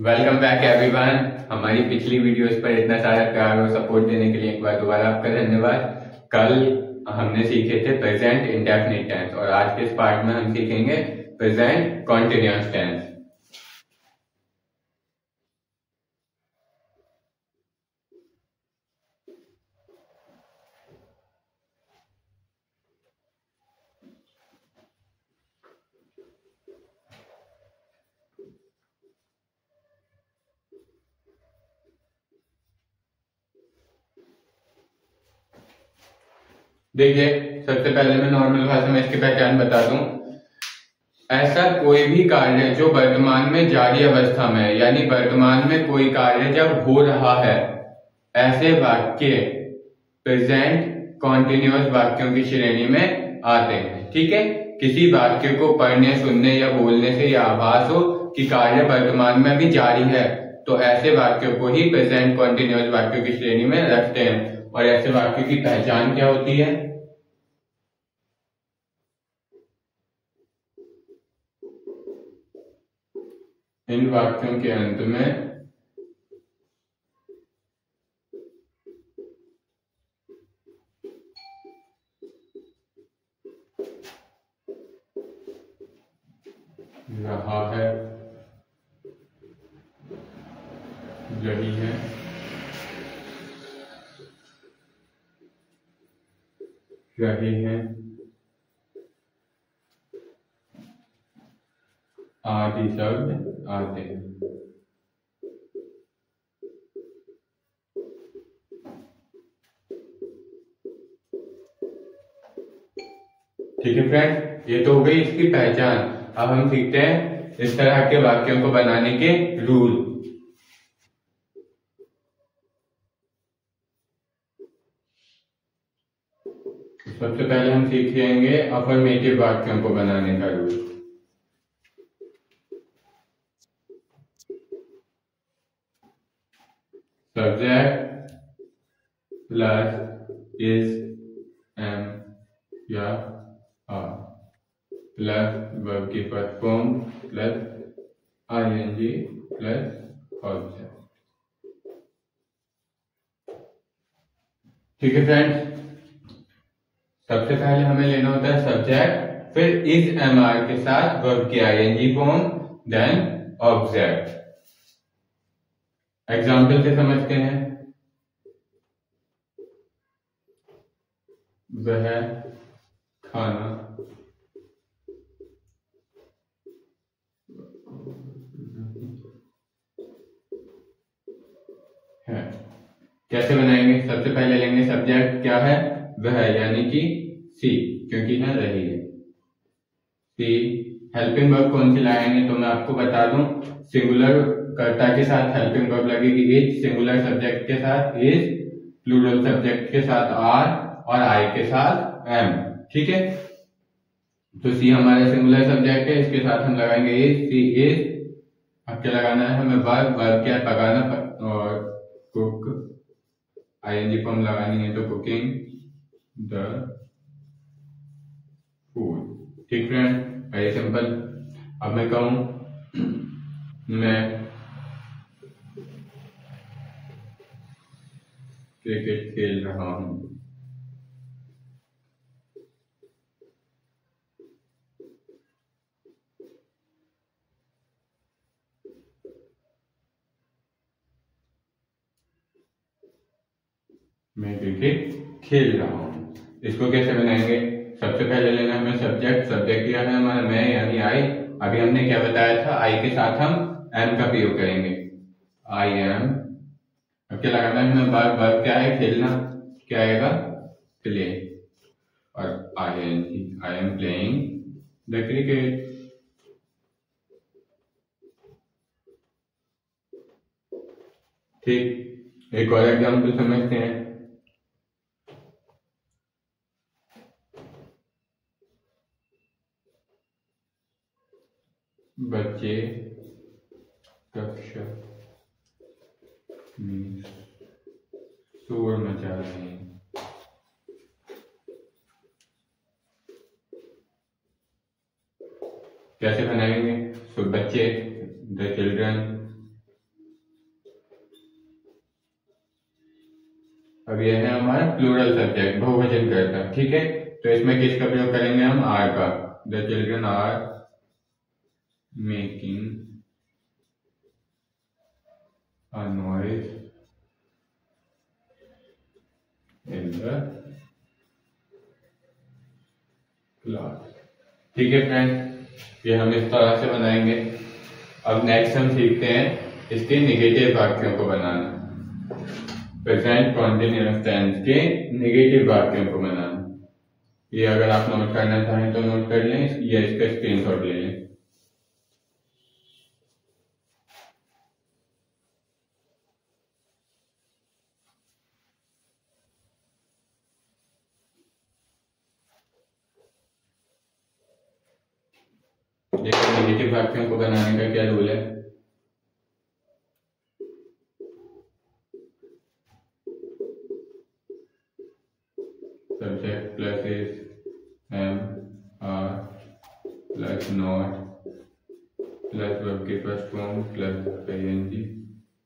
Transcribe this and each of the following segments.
Welcome back everyone. हमारी पिछली videos पर इतना सारा प्यार और सपोर्ट देने के लिए एक बार दोबारा आपका धन्यवाद। कल हमने सीखे थे प्रेजेंट इंडेफिनिट टेंस और आज के इस पार्ट में हम सीखेंगे प्रेजेंट कॉन्टिन्यूअस टेंस। देखिए, सबसे पहले मैं नॉर्मल भाषा में इसकी पहचान बता दूं। ऐसा कोई भी कार्य जो वर्तमान में जारी अवस्था में है, यानी वर्तमान में कोई कार्य जब हो रहा है, ऐसे वाक्य प्रेजेंट कॉन्टिन्यूअस वाक्यों की श्रेणी में आते हैं। ठीक है, किसी वाक्य को पढ़ने, सुनने या बोलने से यह आभास हो कि कार्य वर्तमान में भी जारी है, तो ऐसे वाक्यों को ही प्रेजेंट कॉन्टिन्यूअस वाक्यों की श्रेणी में रखते हैं। और ऐसे वाक्यों की पहचान क्या होती है? इन वाक्यों के अंत में रहा है, रही है, रही है, आदि शब्द आते हैं। ठीक है फ्रेंड, ये तो हो गई इसकी पहचान। अब हम सीखते हैं इस तरह के वाक्यों को बनाने के रूल। सबसे पहले हम सीखेंगे अफर्मेटिव वाक्यों को बनाने का rule. Subject plus is, am या आर प्लस वर्ब की first form plus ING plus object. ठीक है फ्रेंड्स, सबसे पहले हमें लेना होता है सब्जेक्ट, फिर इज एम आर के साथ वर्ब की ING form, then object. Example से समझते हैं। वह खाना है। कैसे बनाएंगे? सबसे पहले लेंगे सब्जेक्ट, क्या है? वह, यानी कि सी, क्योंकि है रही है। सी हेल्पिंग वर्ब कौन सी लगाएंगे? तो मैं आपको बता दूं, सिंगुलर कर्ता के साथ हेल्पिंग वर्ब लगेगी इज, सिंगुलर सब्जेक्ट के साथ इज, प्लूरल सब्जेक्ट के साथ आर और आई के साथ एम। ठीक है, तो सी हमारा सिंगुलर सब्जेक्ट है, इसके साथ हम लगाएंगे इज, सी इज। अब क्या लगाना है हमें? वर्ब, वर्ब क्या है? पकाना, और कुक आईएनजी फॉर्म लगानी है, तो कुकिंग द फूड। ठीक फ्रेंड, वेरी सिंपल। अब मैं कहूं मैं क्रिकेट खेल रहा हूं, मैं क्रिकेट खेल रहा हूं। इसको कैसे बनाएंगे? सबसे पहले लेना है हमें सब्जेक्ट। सब्जेक्ट क्या है हमारा? मैं, यानी आई। अभी हमने क्या बताया था? आई के साथ हम एम का प्रयोग करेंगे, आई एम। अब क्या लगाना है हमें? वर्ब, वर्ब क्या है? खेलना, क्या आएगा? प्ले। और I am playing the cricket. ठीक, एक और एग्जाम्पल समझते हैं। बच्चे कक्षा में शोर मचा रहे हैं। कैसे बनाएंगे? तो बच्चे, द चिल्ड्रन, प्लूरल सब्जेक्ट, बहुवचन करता है, ठीक है। तो इसमें किसका प्रयोग करेंगे हम, आर का। The children are making a noise in the class, ठीक है फ्रेंड। ये हम इस तरह से बनाएंगे। अब नेक्स्ट हम सीखते हैं इसके नेगेटिव वाक्यों को बनाना, प्रेजेंट कॉन्टिन्यूअस टेंस के नेगेटिव वाक्यों को बनाना। ये अगर आप नोट करना चाहें तो नोट कर लें या इसका स्क्रीनशॉट ले लें। देखिए नेगेटिव वाक्यों को बनाने का क्या रूल है। Subject plus is am are plus not plus verb की first form plus ING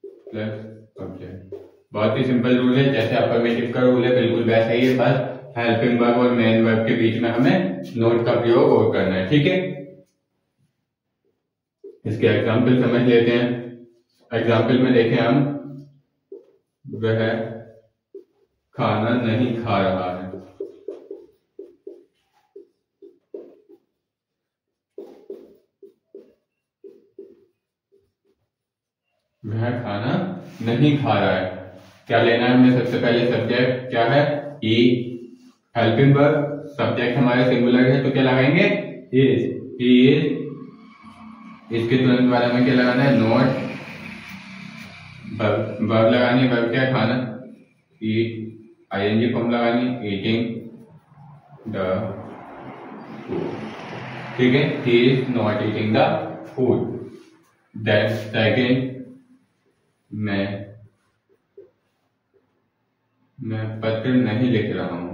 plus object. बहुत ही सिंपल रूल है, जैसे अफर्मेटिव का रूल है बिल्कुल वैसा ही है, बस हेल्पिंग वर्ब और मेन वर्ब के बीच में हमें नोट का प्रयोग और करना है, ठीक है। इसके एग्जाम्पल समझ लेते हैं। एग्जाम्पल में देखें हम, वह खाना नहीं खा रहा है। वह खाना नहीं खा रहा है। क्या लेना है हमें, सबसे पहले सब्जेक्ट क्या है, ई। हेल्पिंग वर्ब, सब्जेक्ट हमारे सिंगुलर है तो क्या लगाएंगे, इज। He is. इसके तुरंत बाद हमें क्या लगाना है, नॉट। वर्ब लगानी है, वर्ब क्या है, खाना। ईट। आईएनजी फॉर्म लगानी है, ईटिंग द फूड, ठीक है। He is not eating the food. That second, मैं पत्र नहीं लिख रहा हूं।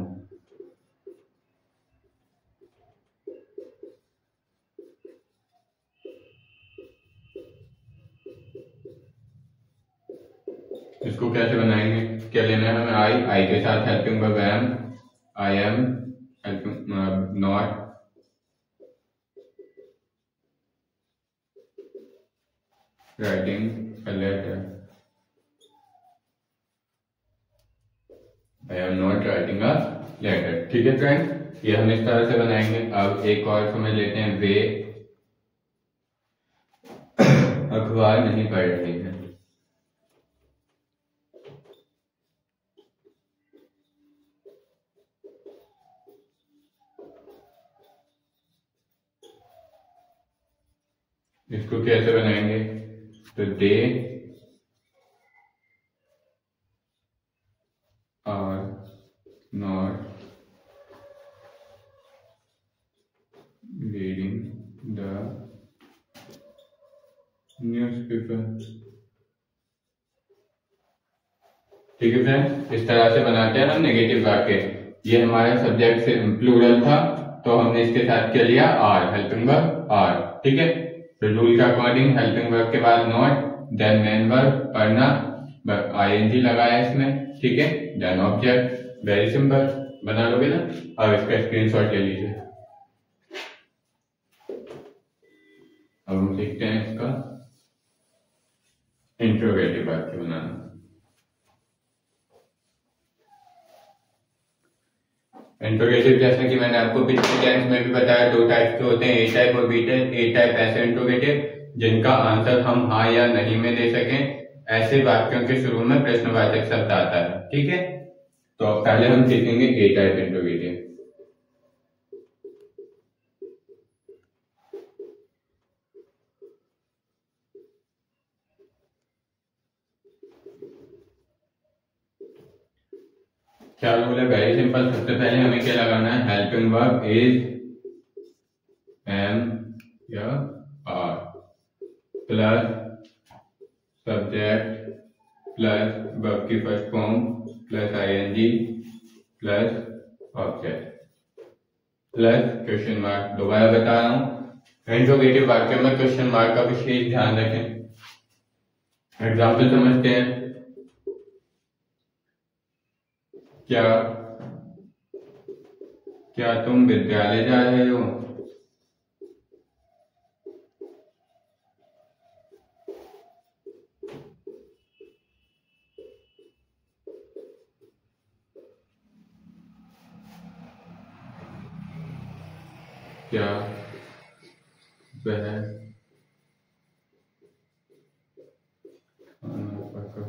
इसको कैसे बनाएंगे, क्या लेना है हमें, आई के साथ helping verb am. I am helping not writing a letter. I am not writing a letter, ठीक है फ्रेंड। ये हम इस तरह से बनाएंगे। अब एक और समझ लेते हैं, वे अखबार नहीं पढ़ रही है। इसको कैसे बनाएंगे, तो they are not reading the newspaper, ठीक है फ्रेंड। इस तरह से बनाते हैं हम नेगेटिव वाक्य। ये हमारा सब्जेक्ट से प्लूरल था तो हमने इसके साथ क्या लिया, आर, हेल्पिंग वर्ब आर, ठीक है। तो रूल के अकॉर्डिंग हेल्पिंग वर्ब के बाद नॉट, देन मेन वर्ब पढ़ना, आईएनजी लगाया इसमें, ठीक है, देन ऑब्जेक्ट। वेरी सिंपल, बना लोगे ना। अब इसका स्क्रीनशॉट ले लीजिए। अब हम देखते हैं इसका इंट्रोगेटिव वाक्य बनाना। इंट्रोगेटिव जैसे कि मैंने आपको पिछले टेंस में भी बताया, दो टाइप के होते हैं, ए टाइप और बी टाइप। ए टाइप ऐसे इंट्रोगेटिव जिनका आंसर हम हाँ या नहीं में दे सकें। ऐसे वाक्यों के शुरू में प्रश्नवाचक शब्द आता है, ठीक है। तो पहले हम सीखेंगे ए टाइप इंट्रोगेटिव। क्या रूल है, वेरी सिंपल। सबसे पहले हमें क्या लगाना है, हेल्पिंग वर्ब इज, एम या are, plus subject plus verb की first form plus ING plus object plus question mark. दोबारा बता रहा हूं, इंट्रोगेटिव वाक्य में क्वेश्चन मार्क का विशेष ध्यान रखें। एग्जाम्पल समझते हैं। क्या क्या तुम विद्यालय जा रहे हो? क्या वह खाना पका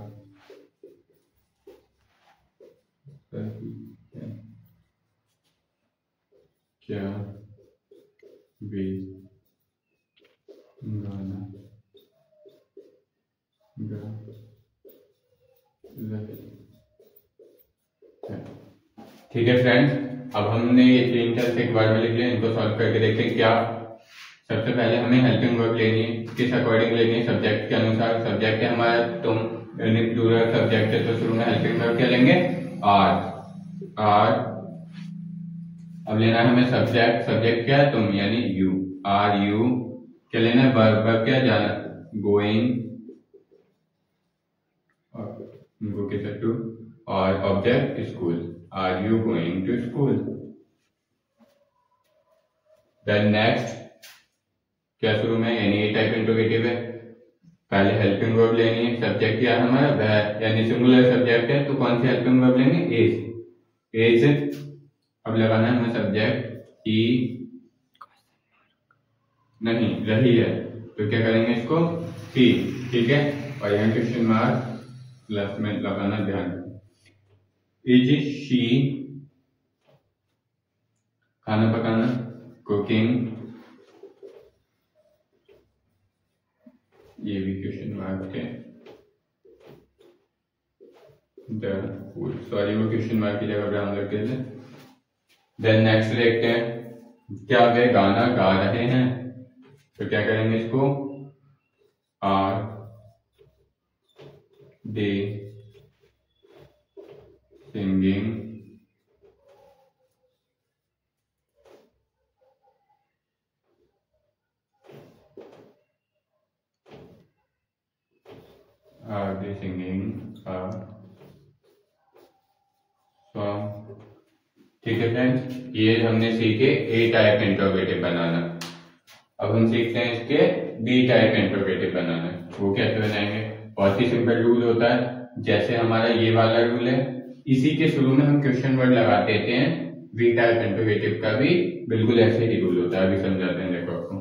रही है? क्या वे गाना गा रहे हैं? ठीक है फ्रेंड्स, अब हमने ये 3 टेस्ट एक बार में लिख लिया, इनको सॉल्व करके देखते हैं क्या। सबसे पहले हमें हेल्पिंग वर्ब लेनी है, किस अकॉर्डिंग लेनी है? सब्जेक्ट के अनुसार। सब्जेक्ट है हमारा तुम, यानी प्लूरल सब्जेक्ट है, तो शुरू में हेल्पिंग वर्ब क्या लेंगे? आर। अब लेना है हमें सब्जेक्ट। सब्जेक्ट क्या है? तुम, यानी यू, आर यू। क्या लेना है? वर्ब क्या? जाना, गोइंग, गो के साथ टू, और object school, are you going to school. Then next, क्या शुरू में एनी टाइप इंट्रोगेटिव है, पहले हेल्पिंग वर्ब लेनी है। सब्जेक्ट क्या है हमारा? वह, यानी सिंगुलर सब्जेक्ट है, तो कौन सी हेल्पिंग वर्ब लेंगे? इज। अब लगाना है हमें सब्जेक्ट, ही नहीं रही है, तो क्या करेंगे इसको? सी। ठीक है, और यहाँ क्वेश्चन मार्क प्लस में लगाना, ध्यान। इज शी खाना पकाना, कुकिंग, ये भी क्वेश्चन मार्क है। सॉरी, वो क्वेश्चन मार्क की जगह पे हम लोग के थे। देन नेक्स्ट देखते हैं, क्या वे गाना गा रहे हैं? तो क्या करेंगे इसको? Are they singing Are they singing a song? ठीक है फ्रेंड्स, ये हमने सीखे ए टाइप इंट्रोगेटिव बनाना। अब हम सीखते हैं इसके बी टाइप इंट्रोगेटिव बनाना। वो कैसे बनाएंगे? बहुत ही सिंपल रूल होता है। जैसे हमारा ये वाला रूल है, इसी के शुरू में हम क्वेश्चन वर्ड लगा देते हैं। बी टाइप इंट्रोगेटिव का भी बिल्कुल ऐसे ही रूल होता है। अभी समझाते हैं, देखो आपको।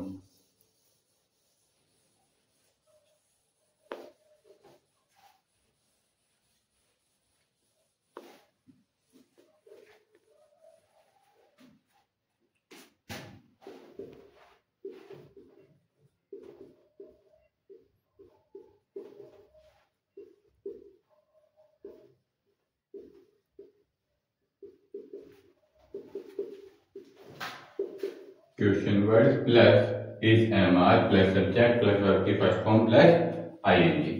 Question word plus is am are plus subject plus verb की फर्स्ट फॉर्म प्लस आईएनजी।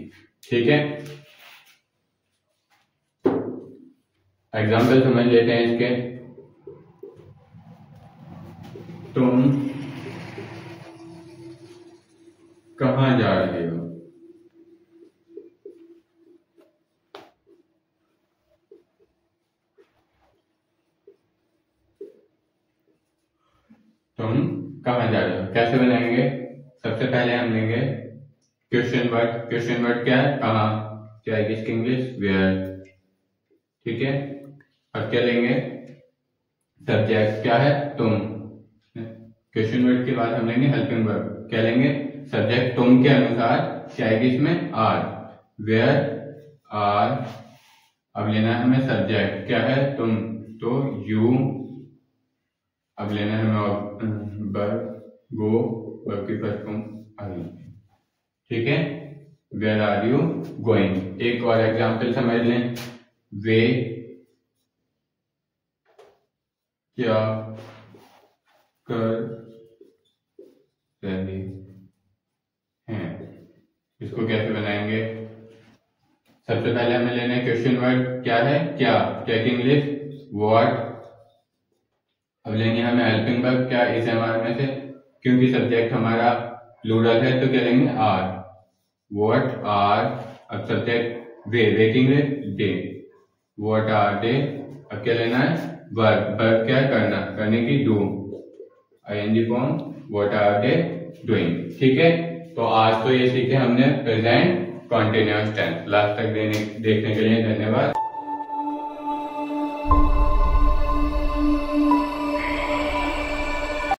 ठीक है, एग्जाम्पल समझ लेते हैं इसके। तुम कहाँ जा रहे हो? तुम कहाँ जा रहे हो? कैसे बनाएंगे? सबसे पहले हम लेंगे क्वेश्चन वर्ड। क्वेश्चन वर्ड क्या है? कहाँ, क्या इसकी इंग्लिश? वेयर। ठीक है, अब क्या लेंगे? सब्जेक्ट क्या है? तुम। क्वेश्चन वर्ड के बाद हम लेंगे हेल्पिंग वर्ब। क्या लेंगे? सब्जेक्ट तुम के अनुसार क्या है इसमें? Are, where are. अब लेना है हमें सब्जेक्ट, क्या है? तुम, तो यू। अब लेना है हमें वर्ब, गो, वर्ब की फर्स्ट फॉर्म आई। ठीक है, वेयर आर यू गोइंग। एक और एग्जांपल समझ लें। वे क्या कर रहे हैं? इसको कैसे बनाएंगे? सबसे पहले हमें लेना है क्वेश्चन वर्ड, क्या है? क्या, क्या की इंग्लिश? व्हाट। अब लेंगे हमें हेल्पिंग वर्ब, क्या? इस एमआर में से, क्योंकि सब्जेक्ट हमारा प्लूरल है तो क्या लेंगे? Are, what are. अब सब्जेक्ट वे, वे की English? They, what are they अब क्या लेना है, वर्ब। वर्ब क्या करना, करने की do, ing form, what are they doing. ठीक है, तो आज तो ये सीखे हमने प्रेजेंट कंटिन्यूअस टेंस। लास्ट तक देखने के लिए धन्यवाद।